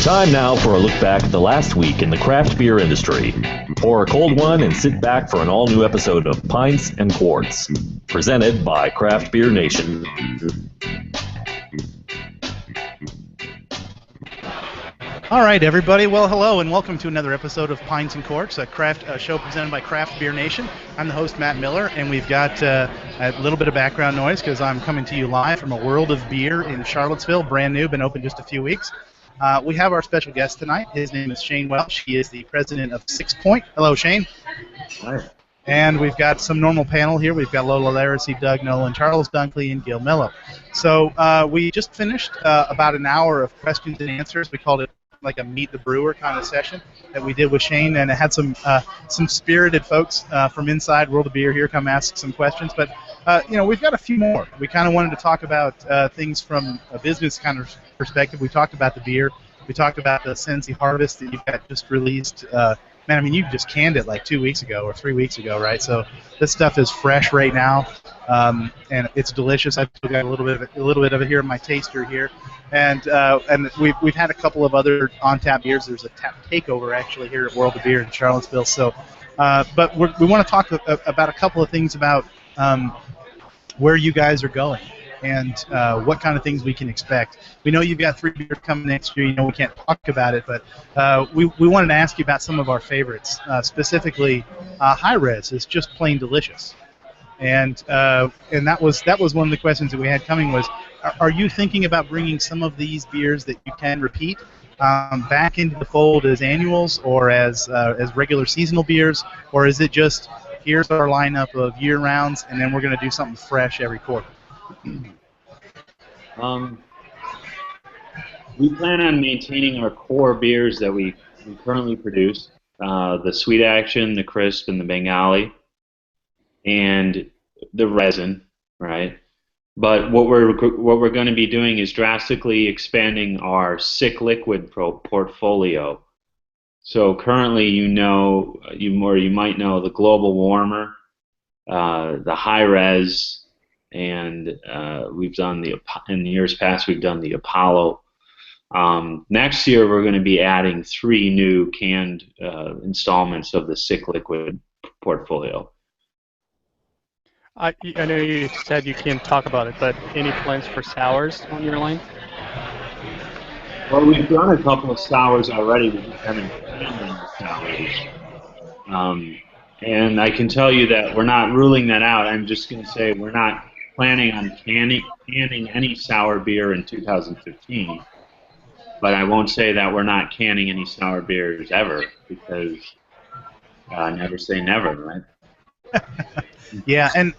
Time now for a look back at the last week in the craft beer industry. Pour a cold one and sit back for an all-new episode of Pints and Quarts, presented by Craft Beer Nation. All right, everybody. Well, hello, and welcome to another episode of Pints and Quarts, a show presented by Craft Beer Nation. I'm the host, Matt Miller, and we've got a little bit of background noise because I'm coming to you live from a World of Beer in Charlottesville, brand new, been open just a few weeks. We have our special guest tonight. His name is Shane Welch. He is the president of Sixpoint. Hello, Shane. Hi. And we've got some normal panel here. We've got Lola Laracy, Doug Nolan, Charles Dunkley, and Gil Mello. So we just finished about an hour of questions and answers. We called it like a Meet the Brewer kind of session that we did with Shane, and it had some spirited folks from inside World of Beer here come ask some questions. But we've got a few more. We kind of wanted to talk about things from a business kind of perspective. We talked about the beer. We talked about the Sensi Harvest that you've got just released. Man, I mean, you just canned it like 2 weeks ago or 3 weeks ago, right? So this stuff is fresh right now, and it's delicious. I've still got a little bit of it here in my taster here, and we've had a couple of other on tap beers. There's a TakeOver actually here at World of Beer in Charlottesville. So, but we want to talk about a couple of things about where you guys are going and what kind of things we can expect. We know you've got 3 beers coming next year. You know we can't talk about it, but we wanted to ask you about some of our favorites. Specifically, High Res is just plain delicious, and that was one of the questions that we had coming was, are you thinking about bringing some of these beers that you can repeat back into the fold as annuals or as regular seasonal beers, or is it just here's our lineup of year rounds and then we're going to do something fresh every quarter? We plan on maintaining our core beers that we currently produce, the Sweet Action, the Crisp, and the Bengali, and the resin, right? But what we're going to be doing is drastically expanding our sick liquid portfolio. So currently, you might know the Global Warmer, the High Res. And we've done in years past we've done the Apollo. Next year we're going to be adding 3 new canned installments of the sick liquid portfolio. I know you said you can't talk about it, but any plans for sours on your line? Well, we've done a couple of sours already. We just haven't canned the sours. And I can tell you that we're not ruling that out. I'm just going to say we're not planning on canning any sour beer in 2015, but I won't say that we're not canning any sour beers ever, because never say never, right? Yeah, and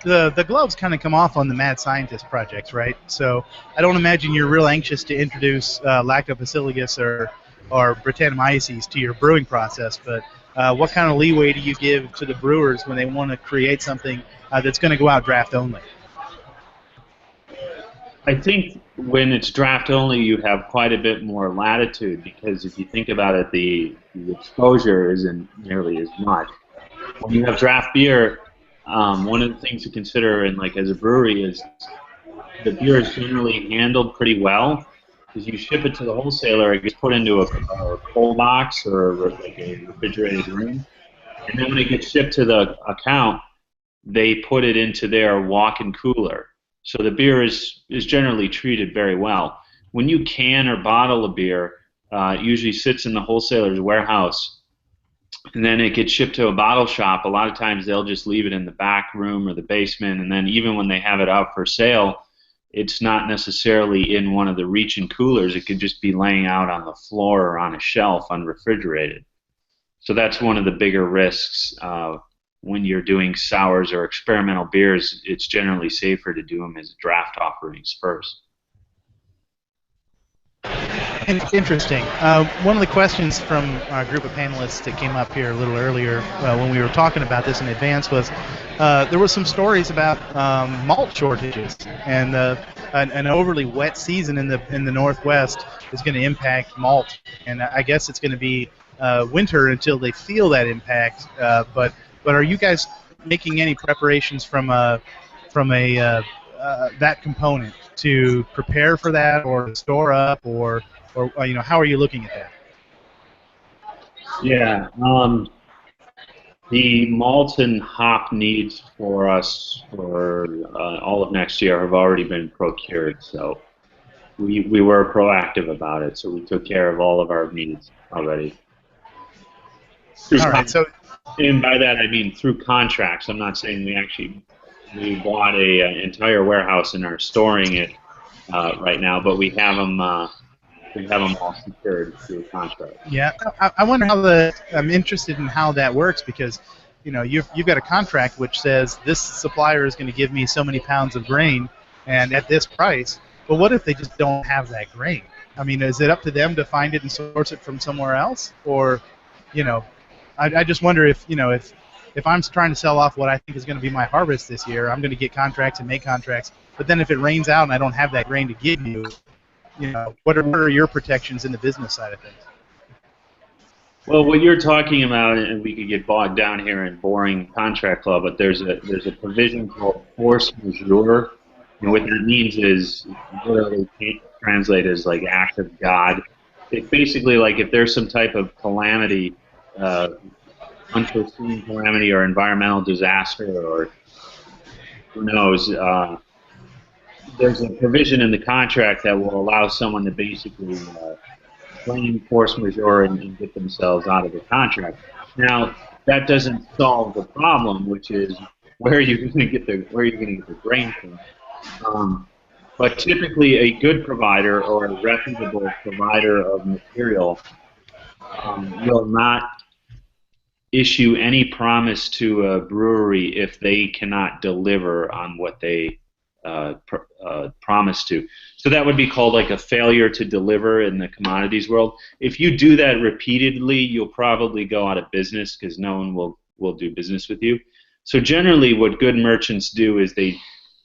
the gloves kind of come off on the Mad Scientist projects, right? So I don't imagine you're real anxious to introduce Lactobacillus or Brettanomyces to your brewing process, but what kind of leeway do you give to the brewers when they want to create something that's going to go out draft only? I think when it's draft only, you have quite a bit more latitude, because if you think about it, the exposure isn't nearly as much. When you have draft beer, one of the things to consider, and like as a brewery, is the beer is generally handled pretty well, because you ship it to the wholesaler, it gets put into a cold box or like a refrigerated room, and then when it gets shipped to the account, they put it into their walk-in cooler. So the beer is generally treated very well. When you can or bottle a beer, it usually sits in the wholesaler's warehouse, and then it gets shipped to a bottle shop. A lot of times they'll just leave it in the back room or the basement, and then even when they have it out for sale, it's not necessarily in one of the reach-in coolers. It could just be laying out on the floor or on a shelf unrefrigerated. So that's one of the bigger risks. When you're doing sours or experimental beers, it's generally safer to do them as draft offerings first. Interesting. One of the questions from our group of panelists that came up here a little earlier when we were talking about this in advance was there were some stories about malt shortages, and an overly wet season in the Northwest is going to impact malt, and I guess it's going to be winter until they feel that impact. But are you guys making any preparations from that component to prepare for that, or to store up, or how are you looking at that? Yeah. The malt and hop needs for us for all of next year have already been procured, so we were proactive about it. So we took care of all of our needs already. All right. So, and by that I mean through contracts. I'm not saying we bought a entire warehouse and are storing it right now, but we have them all secured through contract. Yeah, I wonder I'm interested in how that works, because you've got a contract which says this supplier is going to give me so many pounds of grain and at this price. But what if they just don't have that grain? I mean, is it up to them to find it and source it from somewhere else? Or, I just wonder if I'm trying to sell off what I think is going to be my harvest this year, I'm going to get contracts and make contracts. But then if it rains out and I don't have that grain to give you, what are your protections in the business side of things? Well, what you're talking about, and we could get bogged down here in boring contract law, but there's a provision called force majeure, and what that means is literally translated as like act of God. It's basically like if there's some type of calamity, unforeseen calamity or environmental disaster, or who knows. There's a provision in the contract that will allow someone to basically claim force majeure and get themselves out of the contract. Now, that doesn't solve the problem, which is where are you going to get the grain from? But typically, a good provider or a reputable provider of material will not issue any promise to a brewery if they cannot deliver on what they promise to. So that would be called like a failure to deliver in the commodities world. If you do that repeatedly, you'll probably go out of business because no one will do business with you. So generally what good merchants do is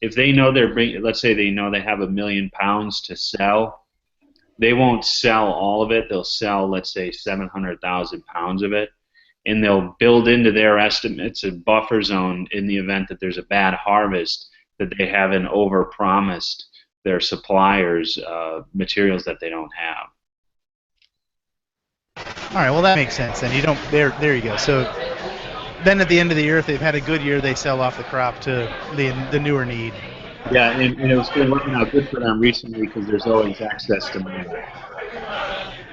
if they know let's say they know they have 1 million pounds to sell, they won't sell all of it. They'll sell, let's say, 700,000 pounds of it, and they'll build into their estimates a buffer zone in the event that there's a bad harvest, that they haven't overpromised their suppliers materials that they don't have. All right, well that makes sense. Then you don't. There you go. So then at the end of the year, if they've had a good year, they sell off the crop to the newer need. Yeah, and it was been working out good for them recently because there's always access to money.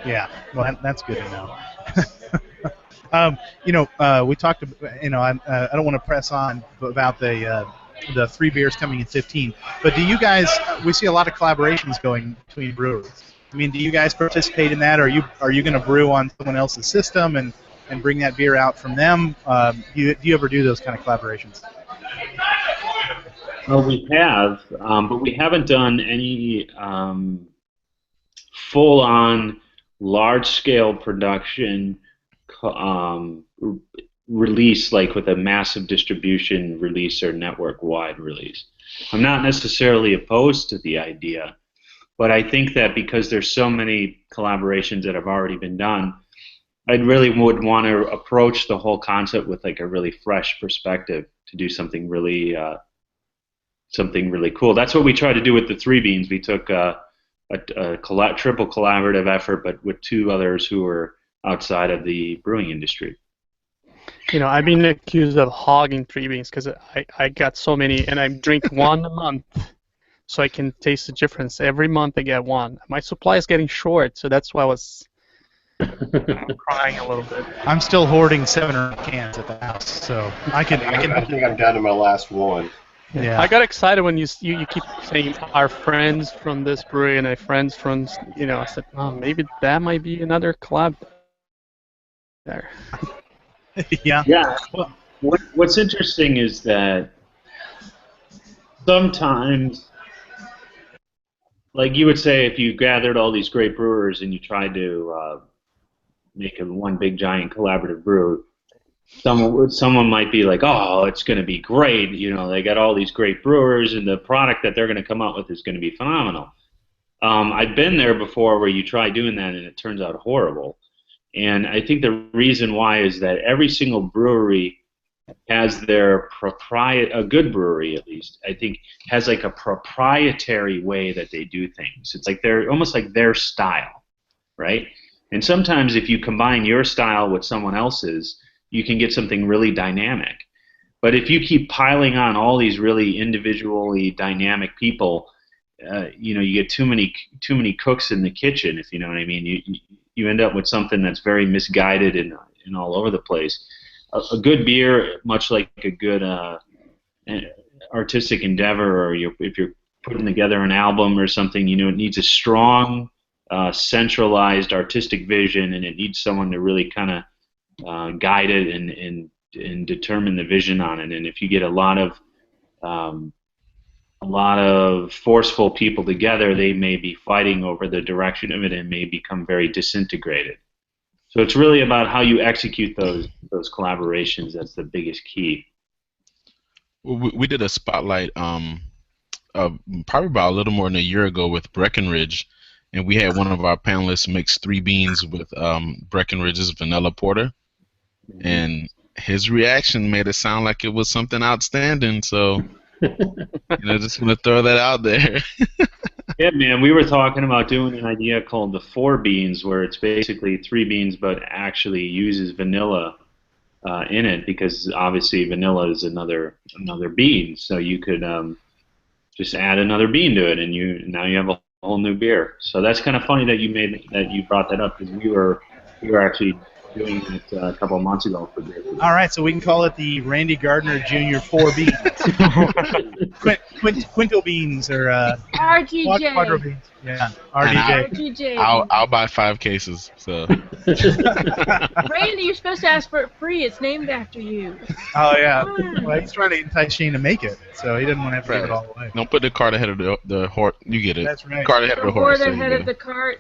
Yeah, well that's good to know. We talked. I don't want to press on about the 3 beers coming in 15. But do you guys? We see a lot of collaborations going between breweries. I mean, do you guys participate in that? Are you going to brew on someone else's system and bring that beer out from them? Do you ever do those kind of collaborations? Well, we have, but we haven't done any full-on, large-scale production release, like with a massive distribution release or network-wide release. I'm not necessarily opposed to the idea, but I think that because there's so many collaborations that have already been done, I really would want to approach the whole concept with like a really fresh perspective to do something really cool. That's what we tried to do with the 3 Beans. We took a triple collaborative effort, but with 2 others who were outside of the brewing industry. I've been accused of hogging 3 Beans because I got so many, and I drink one a month, so I can taste the difference. Every month I get one. My supply is getting short, so that's why I was crying a little bit. I'm still hoarding 7 or 8 cans at the house, so I think I'm down to my last one. Yeah. I got excited when you keep saying our friends from this brewery and our friends from, I said, oh, maybe that might be another collab there. Yeah. Yeah. Well, what's interesting is that sometimes, like you would say, if you gathered all these great brewers and you tried to make one big giant collaborative brew, someone might be like, oh, it's going to be great. They got all these great brewers, and the product that they're going to come out with is going to be phenomenal. I've been there before where you try doing that and it turns out horrible. And I think the reason why is that every single brewery has their a good brewery at least, I think, has like a proprietary way that they do things. It's like they're almost like their style, right? And sometimes if you combine your style with someone else's, you can get something really dynamic. But if you keep piling on all these really individually dynamic people, you get too many cooks in the kitchen, if you know what I mean. You end up with something that's very misguided and all over the place. A good beer, much like a good artistic endeavor, or if you're putting together an album or something, it needs a strong, centralized artistic vision, and it needs someone to really kind of guide it and determine the vision on it. And if you get a lot of forceful people together, they may be fighting over the direction of it and may become very disintegrated. So it's really about how you execute those collaborations. That's the biggest key. Well, we did a spotlight probably about a little more than a year ago with Breckenridge, and we had one of our panelists mix 3 beans with Breckenridge's vanilla porter, and his reaction made it sound like it was something outstanding. So, just want to throw that out there. Yeah, man, we were talking about doing an idea called the 4 beans, where it's basically 3 beans, but actually uses vanilla in it, because obviously vanilla is another bean. So you could just add another bean to it, and now you have a whole new beer. So that's kind of funny that you brought that up, because we were actually doing it a couple of months ago for beer. All right, so we can call it the Randy Gardner Jr. 4 beans. Quinto beans or RGJ. quadro beans. Yeah, RDJ. RGJ. I'll buy 5 cases. So. Randy, you're supposed to ask for it free. It's named after you. Oh yeah. Well, he's trying to entice Shane to make it, so he didn't want to have to give it all away. Don't put the cart ahead of the horse. You get it. That's right. Cart ahead of the horse. Or ahead of the cart.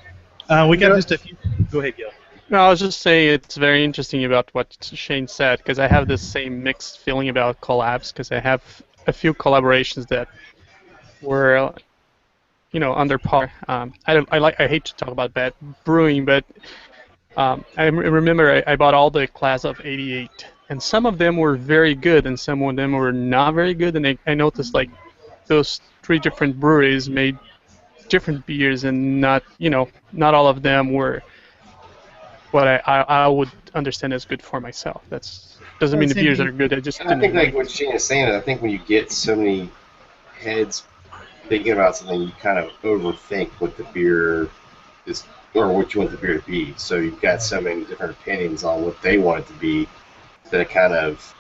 We got just a few. Go ahead, Gil. No, I was just saying it's very interesting about what Shane said, because I have this same mixed feeling about collabs, because I have a few collaborations that were, under par. I hate to talk about bad brewing, but I remember I bought all the class of '88, and some of them were very good, and some of them were not very good, and I noticed like those 3 different breweries made different beers, and not all of them were what I would understand as good for myself. Doesn't mean the beers are good. I think like what Shane is saying, I think when you get so many heads thinking about something, you kind of overthink what the beer is or what you want the beer to be. So you've got so many different opinions on what they want it to be that it kind of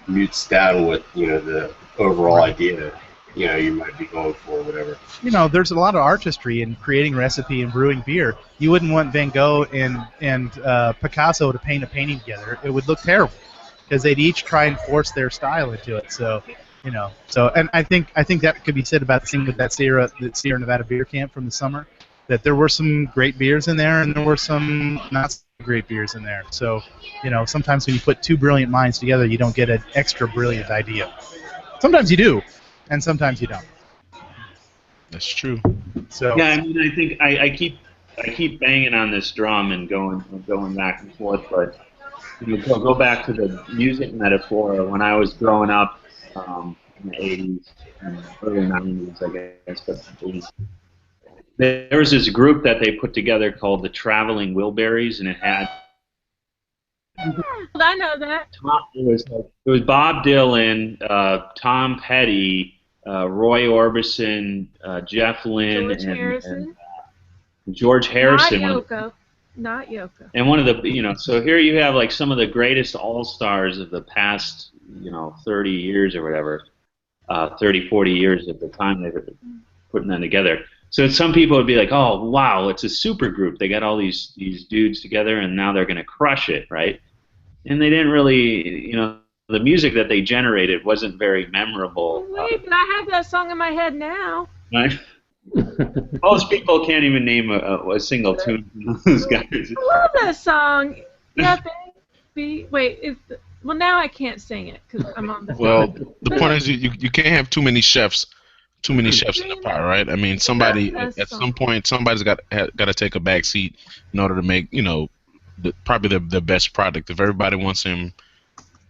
mutes down what the overall idea you might be going for, or whatever. There's a lot of artistry in creating recipe and brewing beer. You wouldn't want Van Gogh and Picasso to paint a painting together. It would look terrible, because they'd each try and force their style into it. So, and I think that could be said about the same with that Sierra Nevada beer camp from the summer, that there were some great beers in there, and there were some not so great beers in there. So, sometimes when you put 2 brilliant minds together, you don't get an extra brilliant idea. Sometimes you do, and sometimes you don't. That's true. So yeah, I think I keep banging on this drum and going back and forth, but go back to the music metaphor. When I was growing up in the '80s and early '90s, I guess, but there was this group that they put together called the Traveling Wilburys, and it had. I know that. It was Bob Dylan, Tom Petty, Roy Orbison, Jeff Lynne, and George Harrison. Not Yoko. And one of the, so here you have like some of the greatest all-stars of the past, 30 years or whatever, 30, 40 years at the time they were putting that together. So some people would be like, oh, wow, it's a super group. They got all these dudes together, and now they're going to crush it, right? And they didn't really, the music that they generated wasn't very memorable. Wait, but I have that song in my head now. Right? Most people can't even name a single tune from those guys. I love that song. Yeah, baby. Wait, well, now I can't sing it because I'm on the Well, the point is you can't have too many chefs in the pot, right? I mean, at some point, somebody's got to take a back seat in order to make, probably the best product. If everybody wants him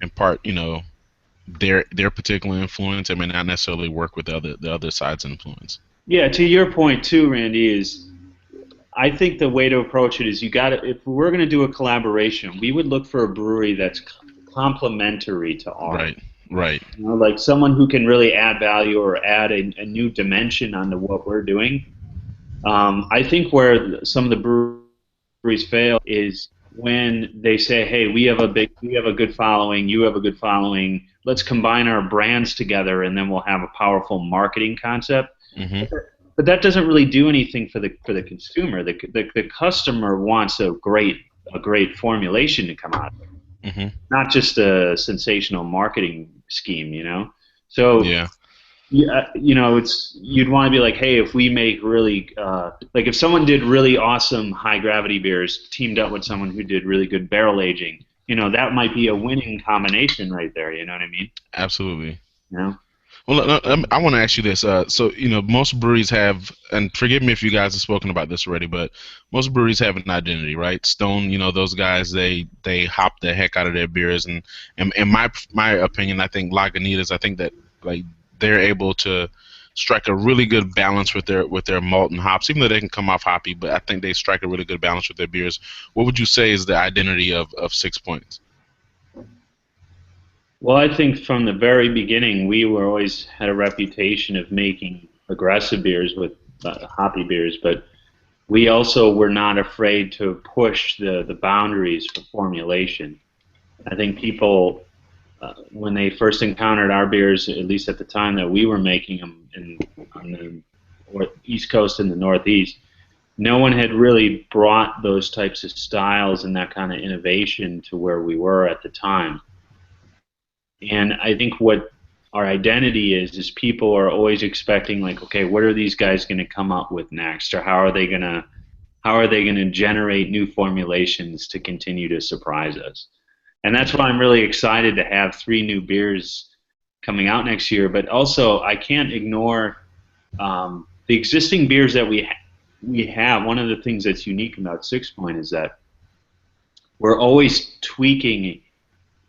impart, their particular influence. It may not necessarily work with the other side's influence. Yeah, to your point too, Randy, is I think the way to approach it is if we're going to do a collaboration, we would look for a brewery that's complementary to ours. Right. You know, like someone who can really add value or add a new dimension onto what we're doing. I think where some of the breweries fail is when they say, "Hey, we have a good following, you have a good following. Let's combine our brands together, and then we'll have a powerful marketing concept." Mm-hmm. But that doesn't really do anything for the consumer. The customer wants a great formulation to come out of it, Mm-hmm. not just a sensational marketing scheme, you know. So yeah, you know, you'd want to be like, hey, if we make really like if someone did really awesome high gravity beers teamed up with someone who did really good barrel aging, you know, that might be a winning combination right there. You know what I mean? absolutely. You know. Well, I want to ask you this. So, you know, most breweries have, and forgive me if you guys have spoken about this already, but most breweries have an identity, right? Stone, you know, those guys, they hop the heck out of their beers, and in my opinion, I think Lagunitas, I think that like they're able to strike a really good balance with their malt and hops, even though they can come off hoppy, but I think they strike a really good balance with their beers. What would you say is the identity of Sixpoint? Well, I think from the very beginning, we were always had a reputation of making aggressive beers with hoppy beers, but we also were not afraid to push the boundaries for formulation. I think people, when they first encountered our beers, at least at the time that we were making them on the East Coast and the Northeast, no one had really brought those types of styles and that kind of innovation to where we were at the time. And I think what our identity is people are always expecting, like, okay, what are these guys going to come up with next, or how are they going to generate new formulations to continue to surprise us? And that's why I'm really excited to have 3 new beers coming out next year. But also, I can't ignore the existing beers that we have. One of the things that's unique about Sixpoint is that we're always tweaking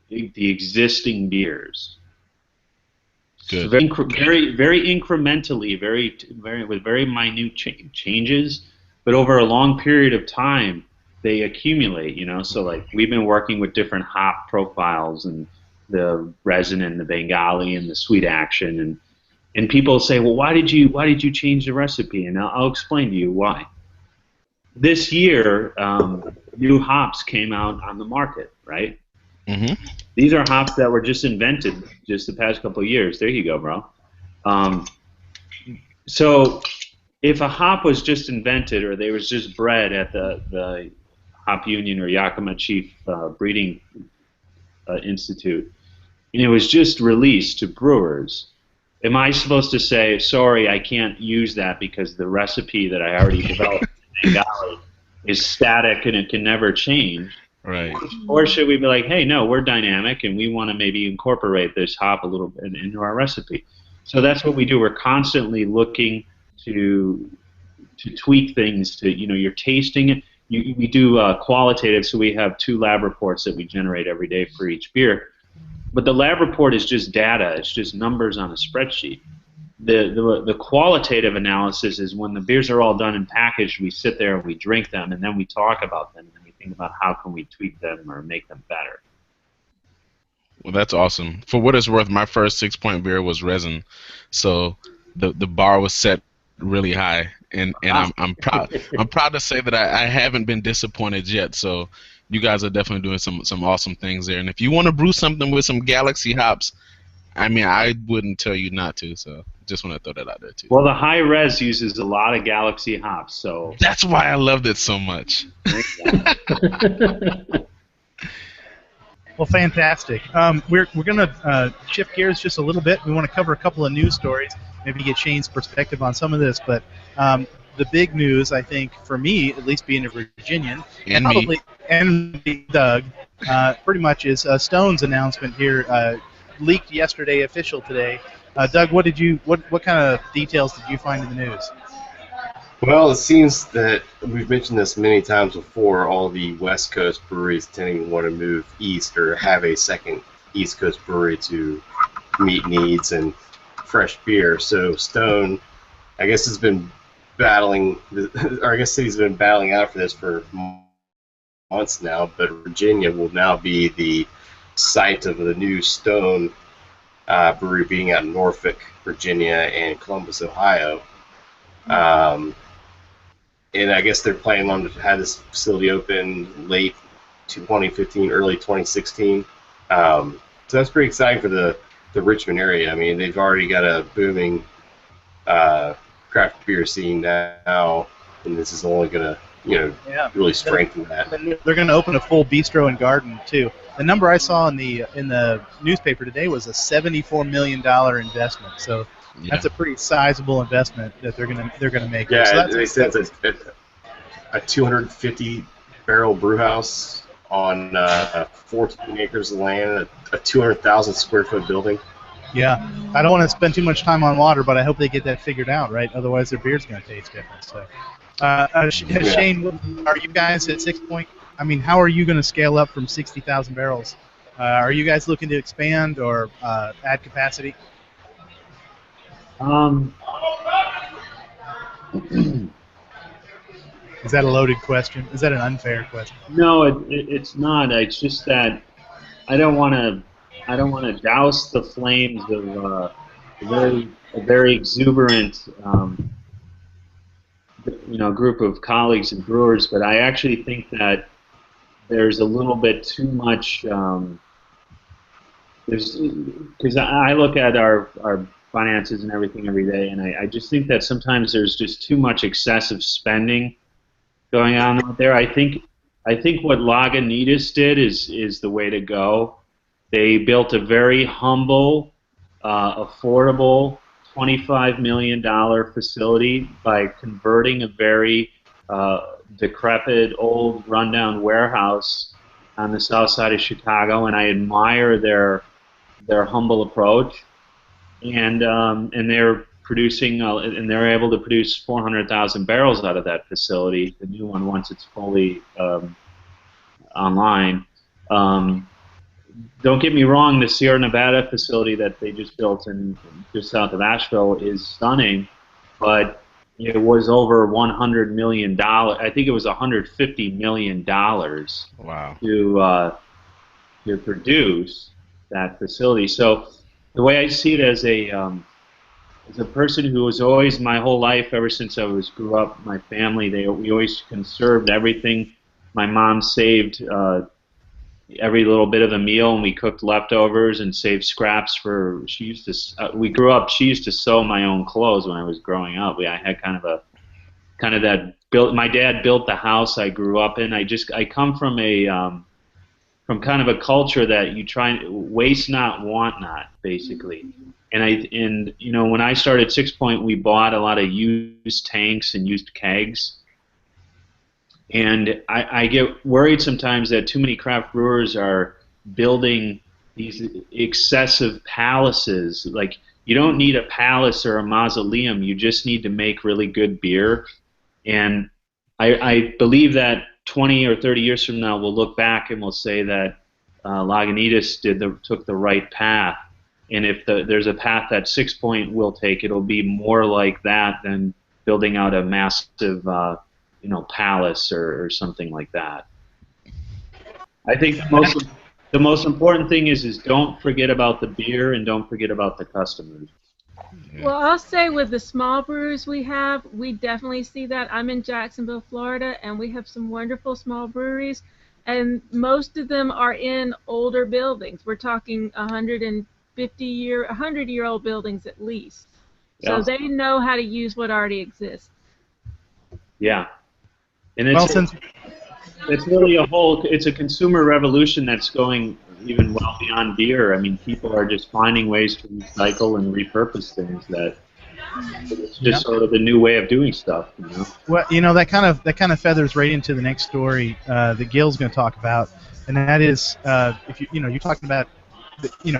the existing beers. Good. Very incrementally, with very minute changes, but over a long period of time, they accumulate. You know, so like we've been working with different hop profiles and the resin and the Bengali and the sweet action, and people say, well, why did you change the recipe? And I'll explain to you why. This year, new hops came out on the market, right? Mm-hmm. These are hops that were just invented just the past couple of years. There you go, bro. So if a hop was just invented or they was just bred at the Hop Union or Yakima Chief Breeding Institute, and it was just released to brewers, am I supposed to say, sorry, I can't use that because the recipe that I already developed in Bengali is static and it can never change? Right. Or should we be like, hey, no, we're dynamic and we want to maybe incorporate this hop a little bit into our recipe? So that's what we do. We're constantly looking to tweak things. To, you know, you're tasting it. We do qualitative, so we have 2 lab reports that we generate every day for each beer. But the lab report is just data. It's just numbers on a spreadsheet. The qualitative analysis is when the beers are all done and packaged, we sit there and we drink them, and then we talk about them. About how can we tweak them or make them better. Well, that's awesome. For what it's worth, my first Sixpoint beer was resin, so the bar was set really high, and I'm proud to say that I haven't been disappointed yet. So you guys are definitely doing some awesome things there. And if you want to brew something with some Galaxy hops, I mean, I wouldn't tell you not to. So just want to throw that out there too. Well, the high res uses a lot of Galaxy hops, so that's why I loved it so much. Well, fantastic. We're going to shift gears just a little bit. We want to cover a couple of news stories, maybe get Shane's perspective on some of this. But the big news, I think, for me, at least being a Virginian, and Doug, pretty much is Stone's announcement here, leaked yesterday, official today. Doug, what kind of details did you find in the news? Well, it seems that we've mentioned this many times before. All the West Coast breweries tending to want to move east or have a second East Coast brewery to meet needs and fresh beer. So Stone, I guess, has been battling, or I guess City's been battling out for this for months now, but Virginia will now be the site of the new Stone brewery being out in Norfolk, Virginia, and Columbus, Ohio. And I guess they're planning on to have this facility open late 2015, early 2016. So that's pretty exciting for the Richmond area. I mean, they've already got a booming craft beer scene now, and this is only going to, really strengthen that. They're going to open a full bistro and garden too. The number I saw in the newspaper today was a $74 million investment. So that's a pretty sizable investment that they're gonna make. Yeah, so they said it's a 250-barrel brew house on 14 acres of land, a 200,000 square foot building. Yeah, I don't want to spend too much time on water, but I hope they get that figured out, right? Otherwise, their beer's going to taste different. So, Shane, are you guys at Sixpoint? I mean, how are you going to scale up from 60,000 barrels? Are you guys looking to expand or add capacity? Is that a loaded question? Is that an unfair question? No, it's not. It's just that I don't want to douse the flames of a very exuberant group of colleagues and brewers, but I actually think that there's a little bit too much. Because I look at our finances and everything every day, and I just think that sometimes there's just too much excessive spending going on out there. I think what Lagunitas did is the way to go. They built a very humble, affordable $25 million facility by converting a very decrepit, old, rundown warehouse on the south side of Chicago, and I admire their humble approach. And they're producing, and they're able to produce 400,000 barrels out of that facility. The new one, once it's fully online. Don't get me wrong, the Sierra Nevada facility that they just built in just south of Asheville is stunning, but it was over $100 million. I think it was $150 million. Wow. To produce that facility. So the way I see it as a person who was always, my whole life, ever since I grew up, my family, we always conserved everything. My mom saved every little bit of the meal, and we cooked leftovers and saved scraps for. She used to sew my own clothes when I was growing up. I had kind of that built. My dad built the house I grew up in. I come from from kind of a culture that you try waste not, want not, basically. And when I started Sixpoint, we bought a lot of used tanks and used kegs. And I get worried sometimes that too many craft brewers are building these excessive palaces. Like, you don't need a palace or a mausoleum. You just need to make really good beer. And I believe that 20 or 30 years from now, we'll look back and we'll say that Lagunitas took the right path. And if there's a path that Sixpoint will take, it'll be more like that than building out a massive palace or something like that. I think the most important thing is don't forget about the beer and don't forget about the customers. Well, I'll say with the small brews we have, we definitely see that. I'm in Jacksonville, Florida, and we have some wonderful small breweries, and most of them are in older buildings. We're talking 100-year-old buildings at least. So they know how to use what already exists. Yeah. And it's really it's a consumer revolution that's going even well beyond beer. I mean, people are just finding ways to recycle and repurpose things that it's just sort of the new way of doing stuff, Well, that kind of feathers right into the next story that Gil's going to talk about, and that is if you're talking about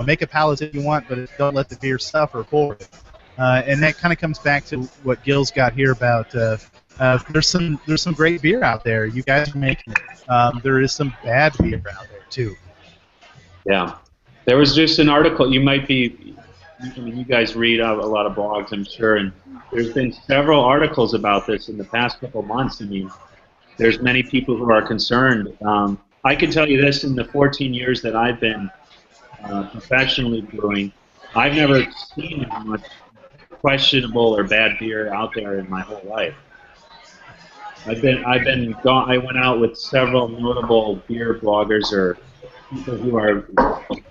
make a palate if you want, but don't let the beer suffer for it. And that kind of comes back to what Gil's got here about there's some great beer out there. You guys are making it. There is some bad beer out there too. Yeah. There was just an article, you might be I mean, you guys read a lot of blogs, I'm sure, and there's been several articles about this in the past couple months. I mean, there's many people who are concerned. I can tell you this: in the 14 years that I've been professionally brewing, I've never seen as much questionable or bad beer out there in my whole life. I went out with several notable beer bloggers or people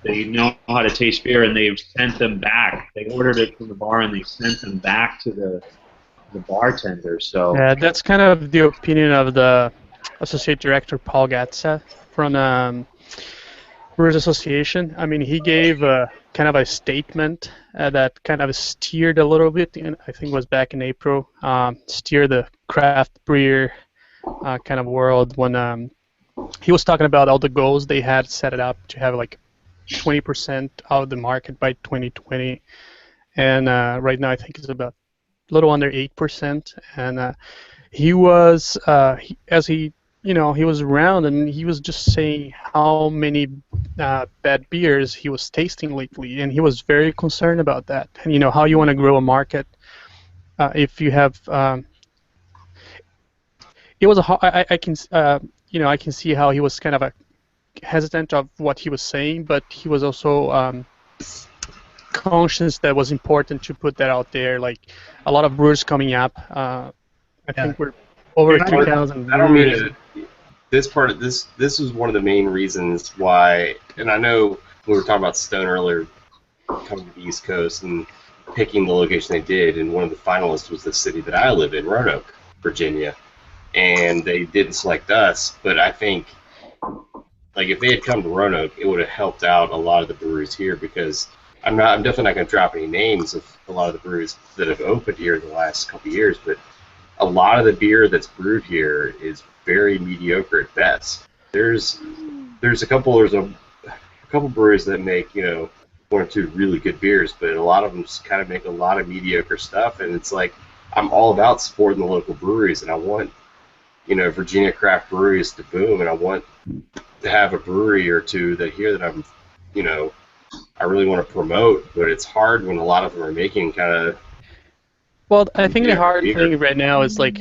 they know how to taste beer, and they've sent them back. They ordered it from the bar and they sent them back to the bartender. So yeah, that's kind of the opinion of the associate director Paul Gatza from Brewers Association. I mean, he gave kind of a statement that kind of steered a little bit, I think it was back in April, steered the craft beer kind of world when he was talking about all the goals they had set it up to have like 20% out of the market by 2020, and right now I think it's about a little under 8%. And he was, he was around and he was just saying how many bad beers he was tasting lately, and he was very concerned about that. And how you want to grow a market if you have. It was I can see how he was kind of hesitant of what he was saying, but he was also conscious that it was important to put that out there. Like a lot of brewers coming up. I think we're over 2,000 I don't mean brewers. this was one of the main reasons why, and I know we were talking about Stone earlier, coming to the East Coast and picking the location they did, and one of the finalists was the city that I live in, Roanoke, Virginia, and they didn't select us, but I think, like, if they had come to Roanoke, it would have helped out a lot of the breweries here, because I'm definitely not going to drop any names of a lot of the breweries that have opened here in the last couple of years, but a lot of the beer that's brewed here is very mediocre at best. There's a couple breweries that make one or two really good beers, but a lot of them just kind of make a lot of mediocre stuff. And it's like, I'm all about supporting the local breweries, and I want Virginia craft breweries to boom, and I want to have a brewery or two that here that I'm I really want to promote, but it's hard when a lot of them are making kind of. Well, I think the hard thing right now is like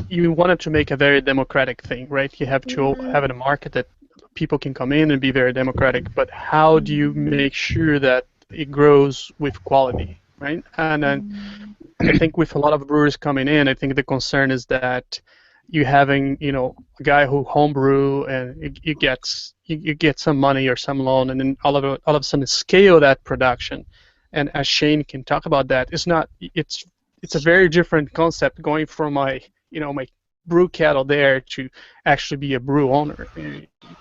you wanted to make a very democratic thing, right? You have to have a market that people can come in and be very democratic, but how do you make sure that it grows with quality, right? And then I think with a lot of brewers coming in, I think the concern is that you having a guy who homebrew and you get some money or some loan, and then all of a sudden scale that production. And as Shane can talk about that, it's a very different concept going from my brew cattle there to actually be a brew owner.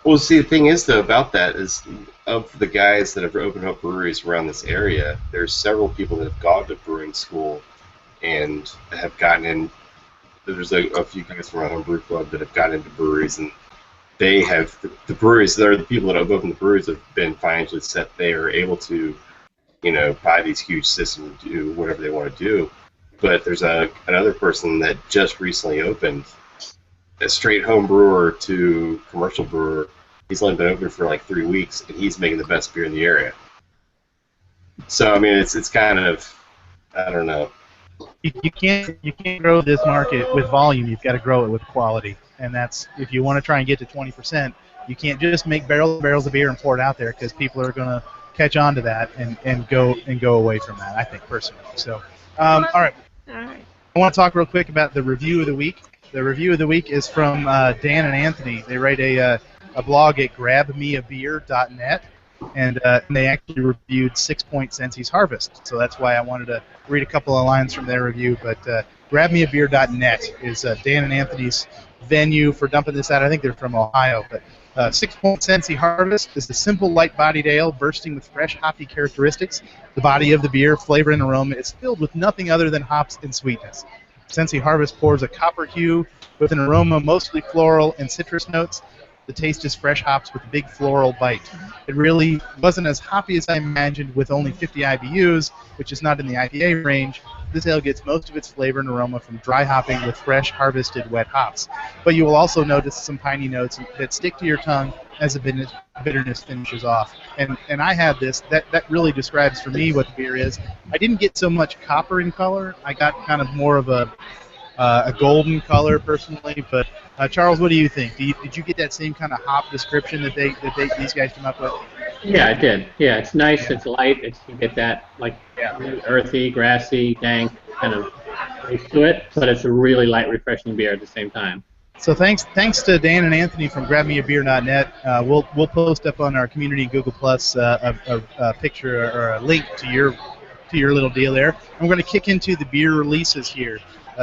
Well, see, the thing is though about that is, of the guys that have opened up breweries around this area, there's several people that have gone to brewing school and have gotten in. There's a few guys from our home brew club that have gotten into breweries, and they have the breweries. They're the people that have opened the breweries have been financially set. They are able to, buy these huge systems and do whatever they want to do. But there's another person that just recently opened, a straight home brewer to commercial brewer. He's only been open for like 3 weeks, and he's making the best beer in the area. So I mean, it's kind of, I don't know. You can't grow this market with volume. You've got to grow it with quality, and that's if you want to try and get to 20%. You can't just make barrels of beer and pour it out there, because people are going to catch on to that and go away from that. I think personally. So, all right. I want to talk real quick about the review of the week. The review of the week is from Dan and Anthony. They write a blog at grabmeabeer.net, and they actually reviewed Sixpoint Sensi's Harvest. So that's why I wanted to read a couple of lines from their review. But grabmeabeer.net is Dan and Anthony's venue for dumping this out. I think they're from Ohio. But Sixpoint Sensi Harvest is the simple, light-bodied ale bursting with fresh, hoppy characteristics. The body of the beer, flavor, and aroma is filled with nothing other than hops and sweetness. Sensi Harvest pours a copper hue with an aroma mostly floral and citrus notes. The taste is fresh hops with a big floral bite. It really wasn't as hoppy as I imagined with only 50 IBUs, which is not in the IPA range. this ale gets most of its flavor and aroma from dry hopping with fresh harvested wet hops. But you will also notice some piney notes that stick to your tongue as the bitterness finishes off. And I had this. That really describes for me what the beer is. I didn't get so much copper in color. I got kind of more of a golden color personally. But Charles, what do you think? Did you get that same kind of hop description that these guys came up with? Yeah, I did. Yeah, it's nice. It's light. You get that really earthy, grassy, dank kind of taste to it, but it's a really light, refreshing beer at the same time. So thanks to Dan and Anthony from GrabMeABeer.net. We'll post up on our community Google Plus a picture or a link to your little deal there. And we're going to kick into the beer releases here.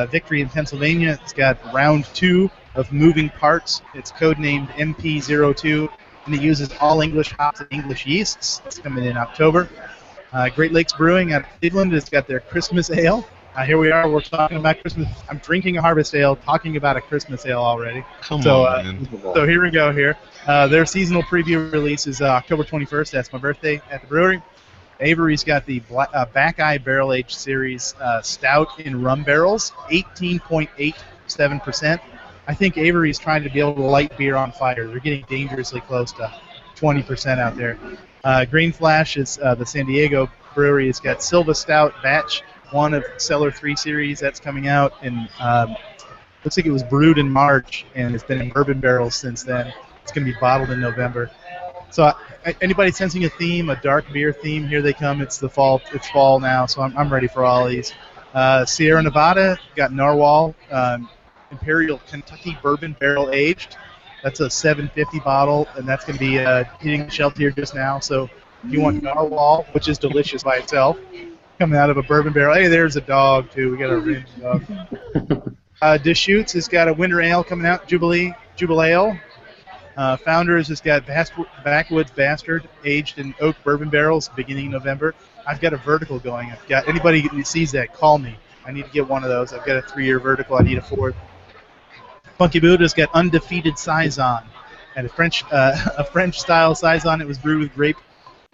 Victory in Pennsylvania. It's got round 2 of Moving Parts. It's codenamed MP02. And it uses all English hops and English yeasts. It's coming in October. Great Lakes Brewing out of Cleveland has got their Christmas Ale. Here we are. We're talking about Christmas. I'm drinking a Harvest Ale, talking about a Christmas Ale already. Come on, man. So here we go here. Their seasonal preview release is October 21st. That's my birthday at the brewery. Avery's got the Back Eye Barrel Aged Series Stout in rum barrels, 18.87%. I think Avery's trying to be able to light beer on fire. They're getting dangerously close to 20% out there. Green Flash is the San Diego brewery. It's got Silva Stout Batch 1 of Cellar 3 Series. That's coming out, and looks like it was brewed in March, and it's been in bourbon barrels since then. It's going to be bottled in November. So anybody sensing a theme, a dark beer theme, here they come. It's the fall. It's fall now, so I'm ready for all these. Sierra Nevada got Narwhal Imperial Kentucky Bourbon Barrel Aged. That's a 750 bottle, and that's going to be hitting the shelf here just now. So if you want Narwhal, which is delicious by itself, coming out of a bourbon barrel. Hey, there's a dog, too. We got a rim dog. Deschutes has got a winter ale coming out, Jubilee Ale. Founders has got Backwoods Bastard aged in oak bourbon barrels beginning November. I've got a vertical going. Anybody who sees that, call me. I need to get one of those. I've got a 3-year vertical. I need a 4th. Funky Buddha's got Undefeated Saison, and a French-style Saison. It was brewed with grape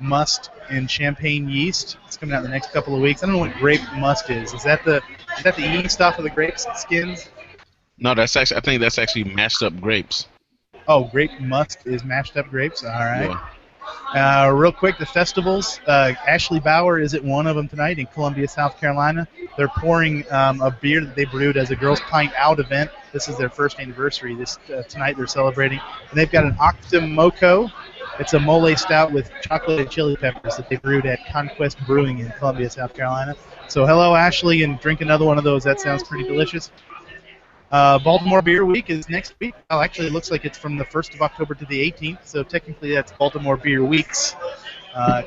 must and champagne yeast. It's coming out in the next couple of weeks. I don't know what grape must is. Is that the yeast off of the grape skins? No, I think that's actually mashed up grapes. Oh, grape must is mashed up grapes. All right. Yeah. Real quick, the festivals. Ashley Bauer is at one of them tonight in Columbia, South Carolina. They're pouring a beer that they brewed as a Girls Pint Out event. This is their first anniversary. Tonight they're celebrating. And they've got an Octomoco. It's a mole stout with chocolate and chili peppers that they brewed at Conquest Brewing in Columbia, South Carolina. So hello, Ashley, and drink another one of those. That sounds pretty delicious. Baltimore Beer Week is next week. Well, actually, it looks like it's from the 1st of October to the 18th, so technically that's Baltimore Beer Weeks.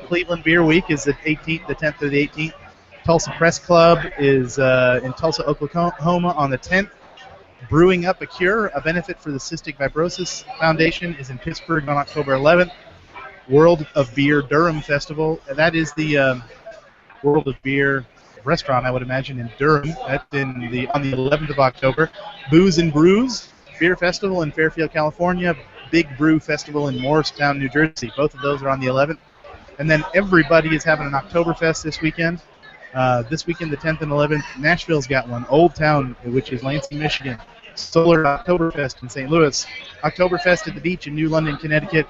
Cleveland Beer Week is the 18th, the 10th to the 18th. Tulsa Press Club is in Tulsa, Oklahoma on the 10th. Brewing Up a Cure, a benefit for the Cystic Fibrosis Foundation, is in Pittsburgh on October 11th. World of Beer Durham Festival, that is the World of Beer restaurant, I would imagine, in Durham. That's on the 11th of October. Booze and Brews Beer Festival in Fairfield, California. Big Brew Festival in Morristown, New Jersey. Both of those are on the 11th. And then everybody is having an Oktoberfest this weekend. This weekend, the 10th and 11th, Nashville's got one. Old Town, which is Lansing, Michigan. Solar Oktoberfest in St. Louis. Oktoberfest at the Beach in New London, Connecticut.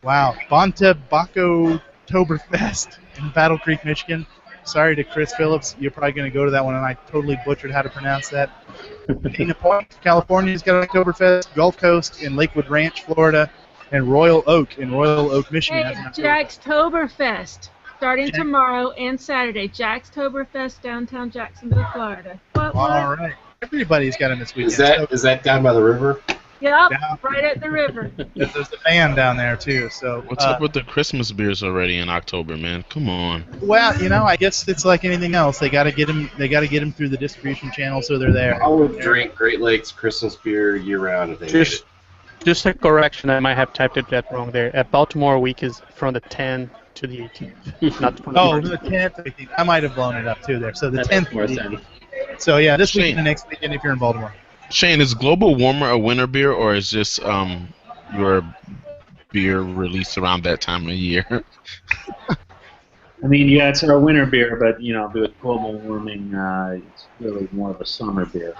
Wow. Bonta Baco Oktoberfest in Battle Creek, Michigan. Sorry to Chris Phillips. You're probably going to go to that one, and I totally butchered how to pronounce that. Dana Point, California's got an Oktoberfest. Gulf Coast in Lakewood Ranch, Florida. And Royal Oak in Royal Oak, Michigan. Hey, Jackstoberfest, starting tomorrow and Saturday. Jackstoberfest, downtown Jacksonville, Florida. What? All right. Everybody's got them this weekend. Is that down by the river? Yep, right at the river. There's a band down there, too. So What's up with the Christmas beers already in October, man? Come on. Well, I guess it's like anything else. They got to get them. They got to get them through the distribution channel, so they're there. I would drink Great Lakes Christmas beer year-round if they made it. Just a correction, I might have typed it that wrong there. Baltimore week is from the 10th to the 18th, not from the 1st. The 10th to the 18th. I might have blown it up, too, there. So the That 10th makes more to the sense. 18th. So, yeah, this weekend Shane. and next weekend if you're in Baltimore. Shane, is Global Warmer a winter beer, or is just your beer released around that time of year? I mean, yeah, it's our winter beer, but with global warming, it's really more of a summer beer.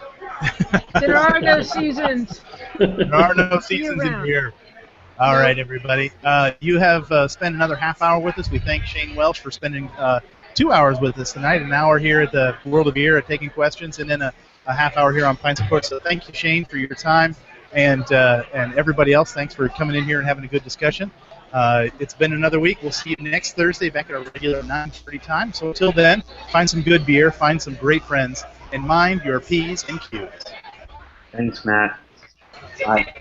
There are no seasons. There are no seasons in Year-round. beer. All right, everybody. You have spent another half hour with us. We thank Shane Welch for spending 2 hours with us tonight, an hour here at the World of Beer, taking questions, and then a half hour here on Pints and Quarts. So thank you, Shane, for your time, and everybody else. Thanks for coming in here and having a good discussion. It's been another week. We'll see you next Thursday back at our regular 9:30 time. So until then, find some good beer, find some great friends, and mind your P's and Q's. Thanks, Matt. Bye.